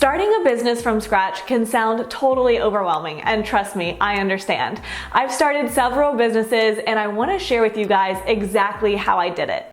Starting a business from scratch can sound totally overwhelming, and trust me, I understand. I've started several businesses and I want to share with you guys exactly how I did it.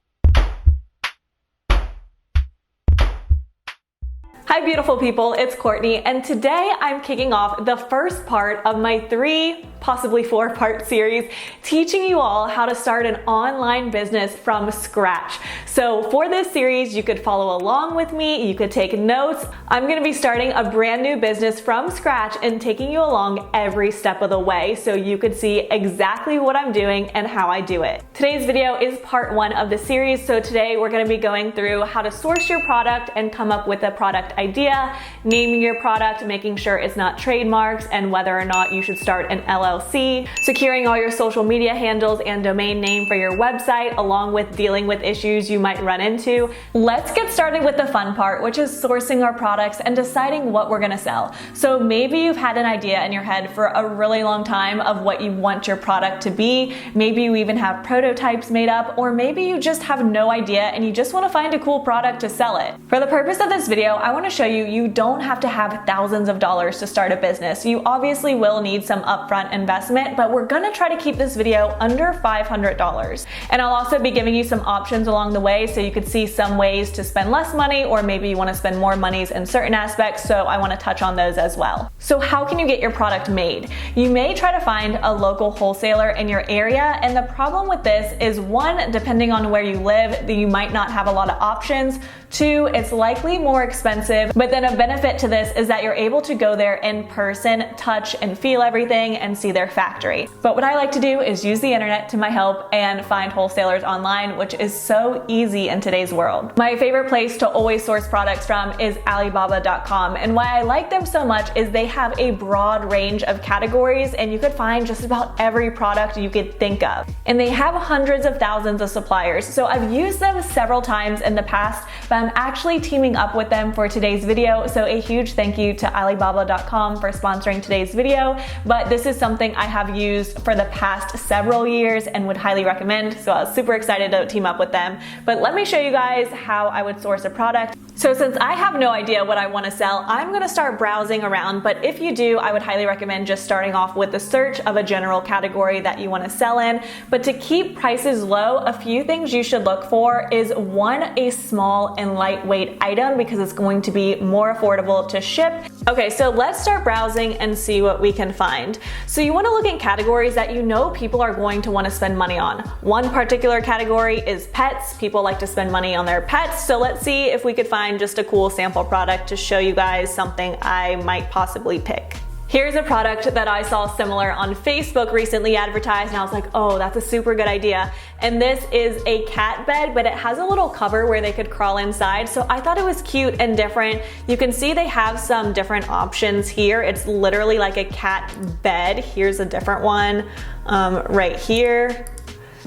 Hi beautiful people, it's Courtney, and today I'm kicking off the first part of my 3, possibly 4-part series teaching you all how to start an online business from scratch. So for this series, you could follow along with me, you could take notes. I'm gonna be starting a brand new business from scratch and taking you along every step of the way so you could see exactly what I'm doing and how I do it. Today's video is part 1 of the series, so today we're gonna be going through how to source your product and come up with a product idea, naming your product, making sure it's not trademarks, and whether or not you should start an LLC, securing all your social media handles and domain name for your website, along with dealing with issues you might run into. Let's get started with the fun part, which is sourcing our products and deciding what we're gonna sell. So maybe you've had an idea in your head for a really long time of what you want your product to be. Maybe you even have prototypes made up, or maybe you just have no idea and you just wanna find a cool product to sell it. For the purpose of this video, I wanna show you don't have to have thousands of dollars to start a business. You obviously will need some upfront investment, but we're gonna try to keep this video under $500. And I'll also be giving you some options along the way so you could see some ways to spend less money, or maybe you wanna spend more monies in certain aspects, so I wanna touch on those as well. So how can you get your product made? You may try to find a local wholesaler in your area, and the problem with this is 1, depending on where you live, you might not have a lot of options. 2, it's likely more expensive, but then a benefit to this is that you're able to go there in person, touch and feel everything, and see their factory. But what I like to do is use the internet to my help and find wholesalers online, which is so easy in today's world. My favorite place to always source products from is Alibaba.com, and why I like them so much is they have a broad range of categories, and you could find just about every product you could think of. And they have hundreds of thousands of suppliers, so I've used them several times in the past, but I'm actually teaming up with them for today's video, so a huge thank you to Alibaba.com for sponsoring today's video. But this is something I have used for the past several years and would highly recommend, so I was super excited to team up with them. But let me show you guys how I would source a product. So since I have no idea what I want to sell, I'm going to start browsing around, but if you do, I would highly recommend just starting off with the search of a general category that you want to sell in. But to keep prices low, a few things you should look for is 1, a small and lightweight item, because it's going to be more affordable to ship. Okay, so let's start browsing and see what we can find. So you want to look in categories that you know people are going to want to spend money on. One particular category is pets. People like to spend money on their pets, so let's see if we could find just a cool sample product to show you guys something I might possibly pick. Here's a product that I saw similar on Facebook recently advertised, and I was like, oh, that's a super good idea. And this is a cat bed, but it has a little cover where they could crawl inside, so I thought it was cute and different. You can see they have some different options here. It's literally like a cat bed. Here's a different one right here.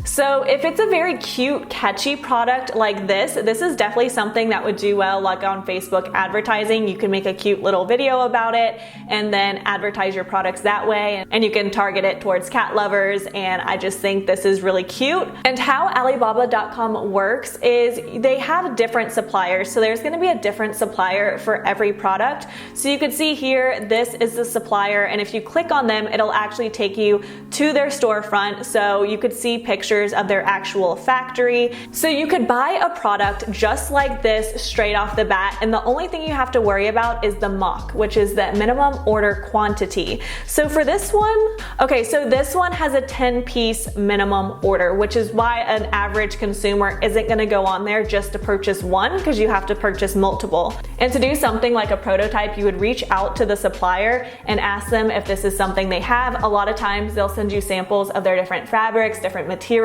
So if it's a very cute, catchy product like this is definitely something that would do well, like on Facebook advertising. You can make a cute little video about it and then advertise your products that way, and you can target it towards cat lovers, and I just think this is really cute. And how Alibaba.com works is they have different suppliers, so there's going to be a different supplier for every product. So you can see here, this is the supplier, and if you click on them, it'll actually take you to their storefront, so you could see pictures of their actual factory. So you could buy a product just like this straight off the bat, and the only thing you have to worry about is the MOQ, which is the minimum order quantity. So for this one, okay, so this one has a 10-piece minimum order, which is why an average consumer isn't gonna go on there just to purchase one, because you have to purchase multiple. And to do something like a prototype, you would reach out to the supplier and ask them if this is something they have. A lot of times they'll send you samples of their different fabrics, different materials,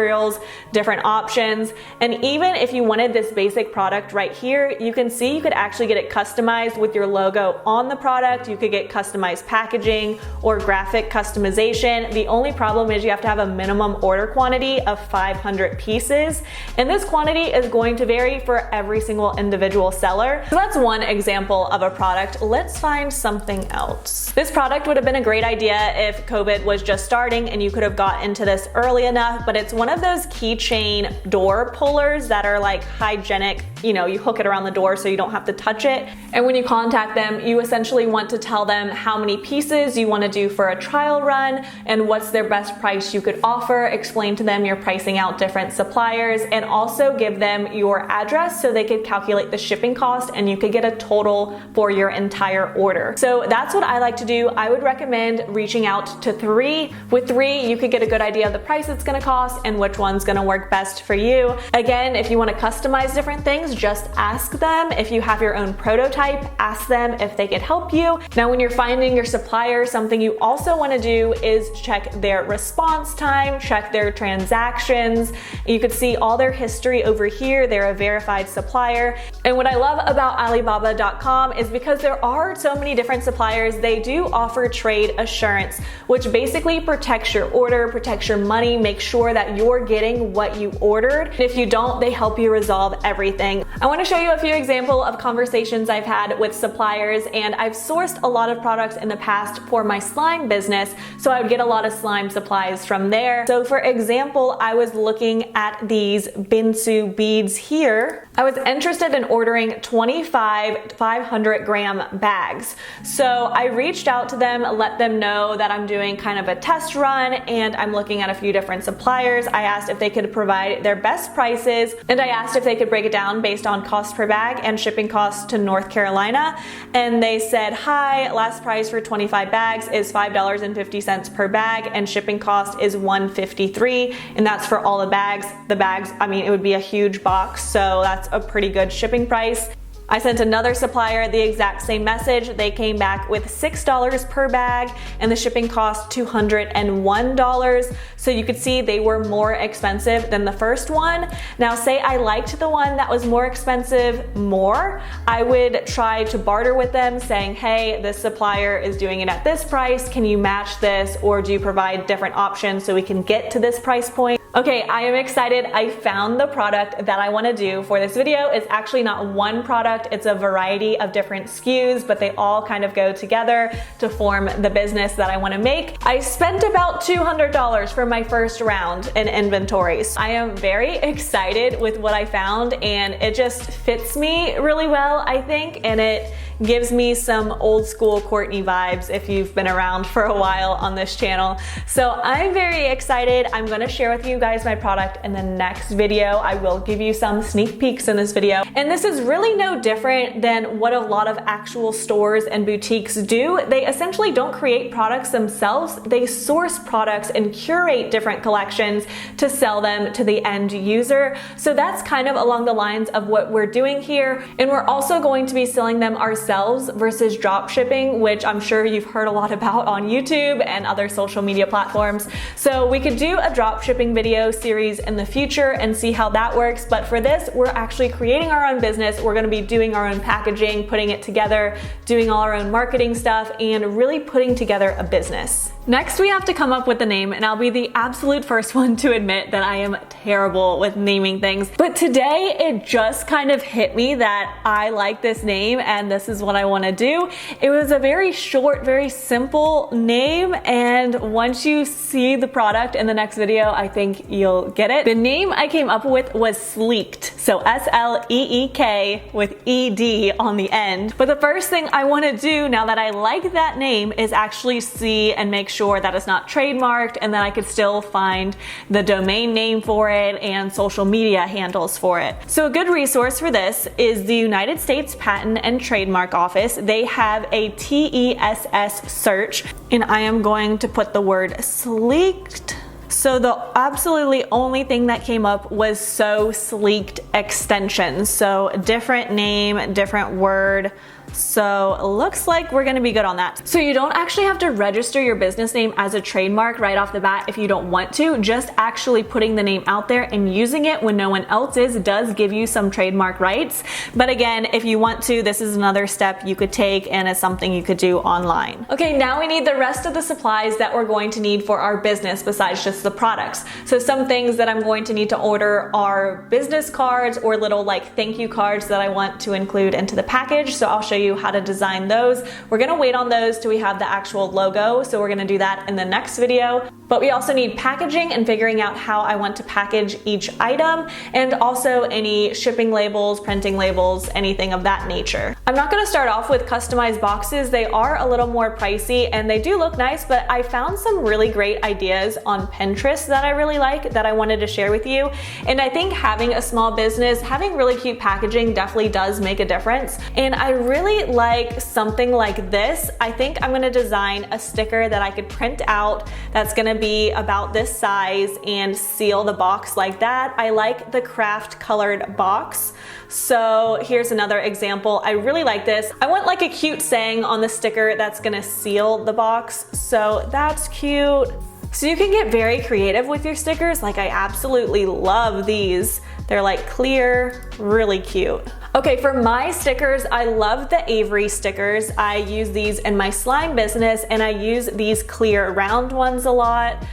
different options. And even if you wanted this basic product right here, you can see you could actually get it customized with your logo on the product. You could get customized packaging or graphic customization. The only problem is you have to have a minimum order quantity of 500 pieces. And this quantity is going to vary for every single individual seller. So that's one example of a product. Let's find something else. This product would have been a great idea if COVID was just starting and you could have got into this early enough, but it's one one of those keychain door pullers that are like hygienic. You know, you hook it around the door so you don't have to touch it. And when you contact them, you essentially want to tell them how many pieces you want to do for a trial run and what's their best price you could offer. Explain to them you're pricing out different suppliers, and also give them your address so they could calculate the shipping cost and you could get a total for your entire order. So that's what I like to do. I would recommend reaching out to 3. With 3, you could get a good idea of the price it's going to cost and which one's going to work best for you. Again, if you want to customize different things, just ask them. If you have your own prototype, ask them if they could help you. Now, when you're finding your supplier, something you also want to do is check their response time, check their transactions. You could see all their history over here. They're a verified supplier. And what I love about Alibaba.com is because there are so many different suppliers, they do offer trade assurance, which basically protects your order, protects your money, make sure that you're getting what you ordered. And if you don't, they help you resolve everything. I want to show you a few examples of conversations I've had with suppliers, and I've sourced a lot of products in the past for my slime business, so I would get a lot of slime supplies from there. So for example, I was looking at these Binsu beads here. I was interested in ordering 25 500 gram bags. So I reached out to them, let them know that I'm doing kind of a test run and I'm looking at a few different suppliers. I asked if they could provide their best prices, and I asked if they could break it down based on cost per bag and shipping costs to North Carolina. And they said, hi, last price for 25 bags is $5.50 per bag and shipping cost is $1.53, and that's for all the bags. The bags, I mean, it would be a huge box, so that's a pretty good shipping price. I sent another supplier the exact same message. They came back with $6 per bag and the shipping cost $201. So you could see they were more expensive than the first one. Now, say I liked the one that was more expensive more, I would try to barter with them saying, hey, this supplier is doing it at this price. Can you match this, or do you provide different options so we can get to this price point? Okay, I am excited. I found the product that I want to do for this video. It's actually not one product, it's a variety of different SKUs, but they all kind of go together to form the business that I want to make. I spent about $200 for my first round in inventories. I am very excited with what I found, and it just fits me really well, I think, and it gives me some old school Courtney vibes if you've been around for a while on this channel. So I'm very excited. I'm going to share with you guys my product in the next video. I will give you some sneak peeks in this video. And this is really no different than what a lot of actual stores and boutiques do. They essentially don't create products themselves. They source products and curate different collections to sell them to the end user. So that's kind of along the lines of what we're doing here. And we're also going to be selling them ourselves versus drop shipping, which I'm sure you've heard a lot about on YouTube and other social media platforms. So we could do a drop shipping video series in the future and see how that works. But for this, we're actually creating our own business. We're going to be doing our own packaging, putting it together, doing all our own marketing stuff, and really putting together a business. Next, we have to come up with a name, and I'll be the absolute first one to admit that I am terrible with naming things. But today, it just kind of hit me that I like this name and this is what I want to do. It was a very short, very simple name, and once you see the product in the next video, I think you'll get it. The name I came up with was Sleeked, so S-L-E-E-K with E-D on the end. But the first thing I want to do now that I like that name is actually see and make sure that it's not trademarked and that I could still find the domain name for it and social media handles for it. So a good resource for this is the United States Patent and Trademark Office. They have a TESS search, and I am going to put the word sleeked. So the absolutely only thing that came up was So Sleeked extension. So different name, different word. So looks like we're gonna be good on that. So you don't actually have to register your business name as a trademark right off the bat if you don't want to. Just actually putting the name out there and using it when no one else is does give you some trademark rights. But again, if you want to, this is another step you could take, and it's something you could do online. Okay, now we need the rest of the supplies that we're going to need for our business besides just the products. So some things that I'm going to need to order are business cards or little like thank you cards that I want to include into the package. So I'll show you how to design those. We're gonna wait on those till we have the actual logo, so we're gonna do that in the next video. But we also need packaging and figuring out how I want to package each item, and also any shipping labels, printing labels, anything of that nature. I'm not gonna start off with customized boxes. They are a little more pricey and they do look nice, but I found some really great ideas on Pinterest that I really like that I wanted to share with you. And I think having a small business, having really cute packaging definitely does make a difference. And I really like something like this. I think I'm gonna design a sticker that I could print out that's gonna be about this size and seal the box like that. I like the craft colored box. So here's another example. I really like this. I want like a cute saying on the sticker that's gonna seal the box. So that's cute. So you can get very creative with your stickers. Like I absolutely love these. They're like clear, really cute. Okay, for my stickers, I love the Avery stickers. I use these in my slime business and I use these clear round ones a lot.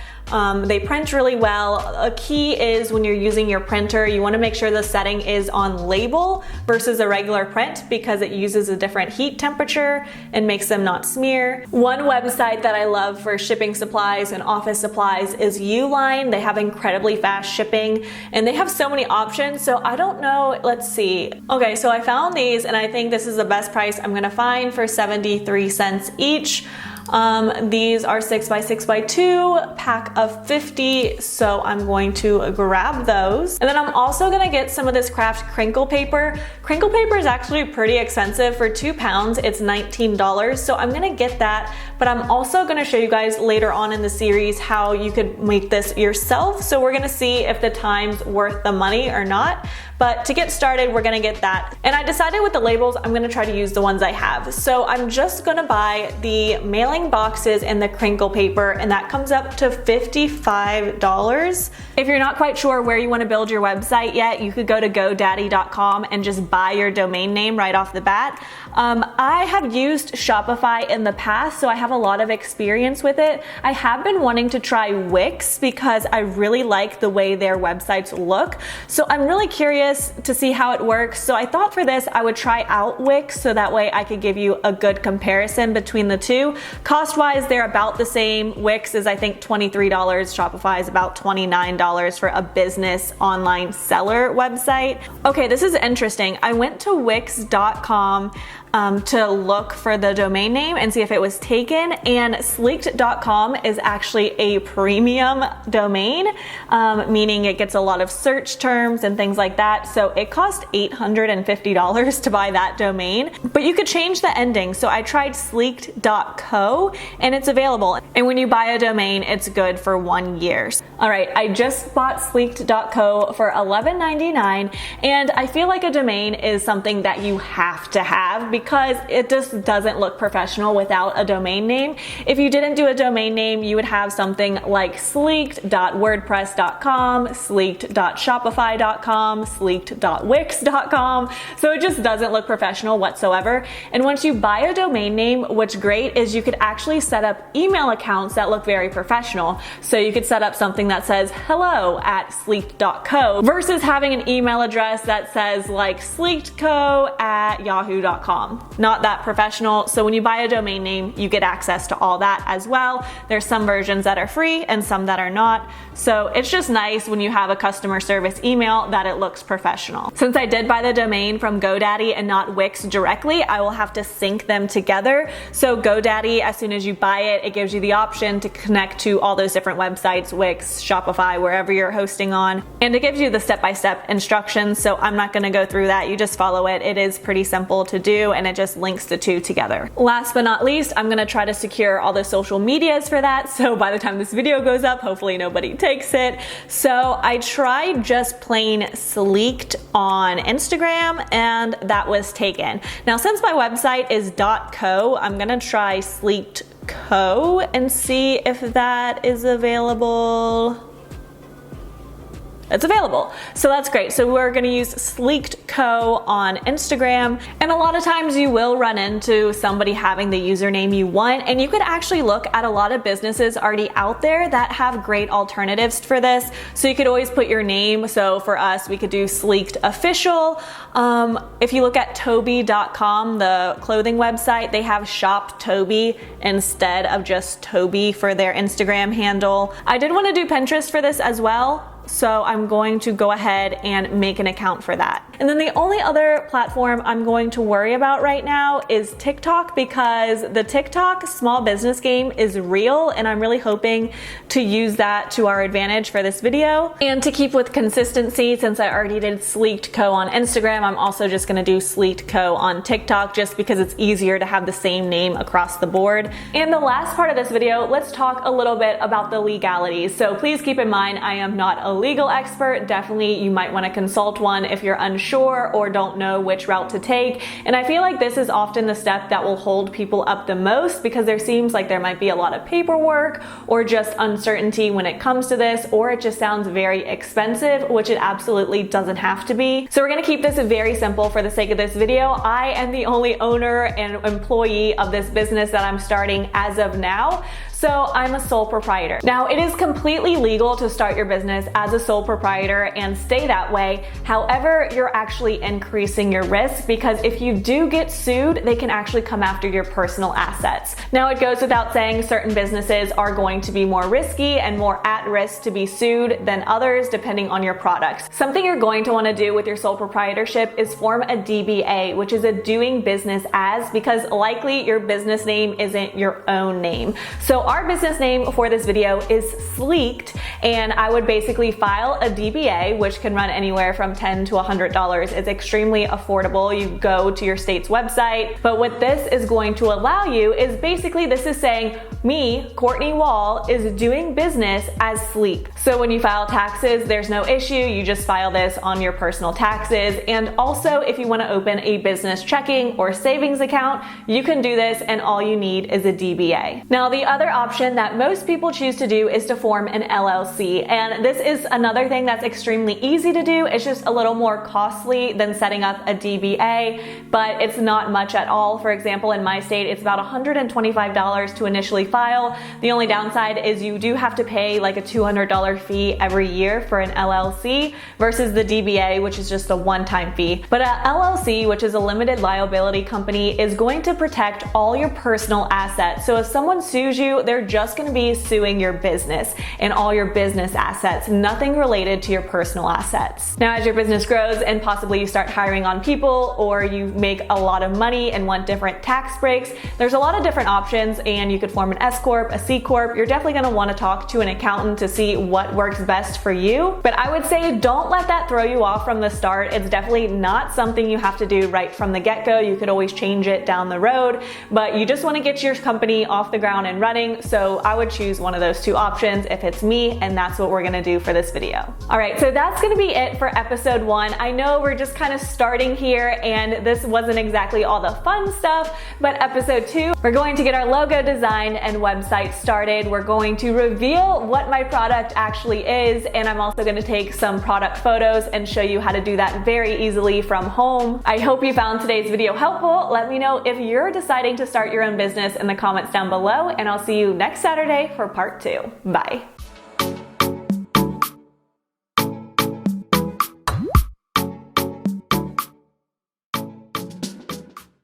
They print really well. A key is when you're using your printer, you want to make sure the setting is on label versus a regular print because it uses a different heat temperature and makes them not smear. One website that I love for shipping supplies and office supplies is Uline. They have incredibly fast shipping and they have so many options. So I don't know, let's see. Okay, so I found these and I think this is the best price I'm gonna find for 73 cents each. These are 6x6x2, pack of 50, so I'm going to grab those. And then I'm also gonna get some of this craft crinkle paper. Crinkle paper is actually pretty expensive. For 2 pounds, it's $19, so I'm gonna get that. But I'm also gonna show you guys later on in the series how you could make this yourself. So we're gonna see if the time's worth the money or not. But to get started, we're gonna get that. And I decided with the labels, I'm gonna try to use the ones I have. So I'm just gonna buy the mailing boxes and the crinkle paper, and that comes up to $55. If you're not quite sure where you wanna build your website yet, you could go to GoDaddy.com and just buy your domain name right off the bat. I have used Shopify in the past, so I have a lot of experience with it. I have been wanting to try Wix because I really like the way their websites look. So I'm really curious to see how it works. So I thought for this, I would try out Wix so that way I could give you a good comparison between the two. Cost-wise, they're about the same. Wix is, I think, $23. Shopify is about $29 for a business online seller website. Okay, this is interesting. I went to Wix.com to look for the domain name and see if it was taken, and sleeked.com is actually a premium domain, meaning it gets a lot of search terms and things like that. So it cost $850 to buy that domain, but you could change the ending. So I tried sleeked.co and it's available. And when you buy a domain, it's good for 1 year. All right, I just bought sleeked.co for $11.99, and I feel like a domain is something that you have to have because it just doesn't look professional without a domain name. If you didn't do a domain name, you would have something like sleeked.wordpress.com, sleeked.shopify.com, sleeked.wix.com. So it just doesn't look professional whatsoever. And once you buy a domain name, what's great is you could actually set up email accounts that look very professional. So you could set up something that says hello@sleeked.co versus having an email address that says like sleekedco@yahoo.com. Not that professional. So when you buy a domain name, you get access to all that as well. There's some versions that are free and some that are not. So it's just nice when you have a customer service email that it looks professional. Since I did buy the domain from GoDaddy and not Wix directly, I will have to sync them together. So GoDaddy, as soon as you buy it, it gives you the option to connect to all those different websites, Wix, Shopify, wherever you're hosting on. And it gives you the step-by-step instructions. So I'm not gonna go through that. You just follow it. It is pretty simple to do, and it just links the two together. Last but not least, I'm gonna try to secure all the social medias for that. So by the time this video goes up, hopefully nobody takes it. So I tried just plain Sleeked on Instagram and that was taken. Now, since my website is .co, I'm gonna try Sleeked.co and see if that is available. it's available. So that's great. So we're gonna use Sleeked Co on Instagram. And a lot of times you will run into somebody having the username you want, and you could actually look at a lot of businesses already out there that have great alternatives for this. So you could always put your name. So for us, we could do Sleeked Official. If you look at Toby.com, the clothing website, they have Shop Toby instead of just Toby for their Instagram handle. I did want to do Pinterest for this as well, so I'm going to go ahead and make an account for that. And then the only other platform I'm going to worry about right now is TikTok, because the TikTok small business game is real, and I'm really hoping to use that to our advantage for this video. And to keep with consistency, since I already did Sleeked Co on Instagram, I'm also just gonna do Sleeked Co on TikTok, just because it's easier to have the same name across the board. And the last part of this video, let's talk a little bit about the legalities. So please keep in mind, I am not a legal expert. Definitely you might want to consult one if you're unsure or don't know which route to take. And I feel like this is often the step that will hold people up the most, because there seems like there might be a lot of paperwork or just uncertainty when it comes to this, or it just sounds very expensive, which it absolutely doesn't have to be. So we're going to keep this very simple for the sake of this video. I am the only owner and employee of this business that I'm starting as of now. So I'm a sole proprietor. Now, it is completely legal to start your business as a sole proprietor and stay that way. However, you're actually increasing your risk, because if you do get sued, they can actually come after your personal assets. Now, it goes without saying certain businesses are going to be more risky and more at risk to be sued than others, depending on your products. Something you're going to want to do with your sole proprietorship is form a DBA, which is a doing business as, because likely your business name isn't your own name. So our business name for this video is Sleeked, and I would basically file a DBA, which can run anywhere from $10 to $100. It's extremely affordable. You go to your state's website, but what this is going to allow you is basically, this is saying me, Courtney Wall, is doing business as Sleek. So when you file taxes, there's no issue. You just file this on your personal taxes. And also, if you want to open a business checking or savings account, you can do this, and all you need is a DBA. Now, the other option that most people choose to do is to form an LLC. And this is another thing that's extremely easy to do. It's just a little more costly than setting up a DBA, but it's not much at all. For example, in my state, it's about $125 to initially file. The only downside is you do have to pay like a $200 fee every year for an LLC versus the DBA, which is just a one-time fee. But an LLC, which is a limited liability company, is going to protect all your personal assets. So if someone sues you, they're just going to be suing your business and all your business assets, nothing related to your personal assets. Now, as your business grows and possibly you start hiring on people, or you make a lot of money and want different tax breaks, there's a lot of different options, and you could form an S Corp, a C Corp. You're definitely going to want to talk to an accountant to see what works best for you. But I would say don't let that throw you off from the start. It's definitely not something you have to do right from the get-go. You could always change it down the road, but you just want to get your company off the ground and running. So I would choose one of those two options if it's me, and that's what we're gonna do for this video. All right, so that's gonna be it for episode 1. I know we're just kind of starting here, and this wasn't exactly all the fun stuff, but episode 2, we're going to get our logo design and website started. We're going to reveal what my product actually is, and I'm also gonna take some product photos and show you how to do that very easily from home. I hope you found today's video helpful. Let me know if you're deciding to start your own business in the comments down below, and I'll see you next Saturday for part 2. Bye.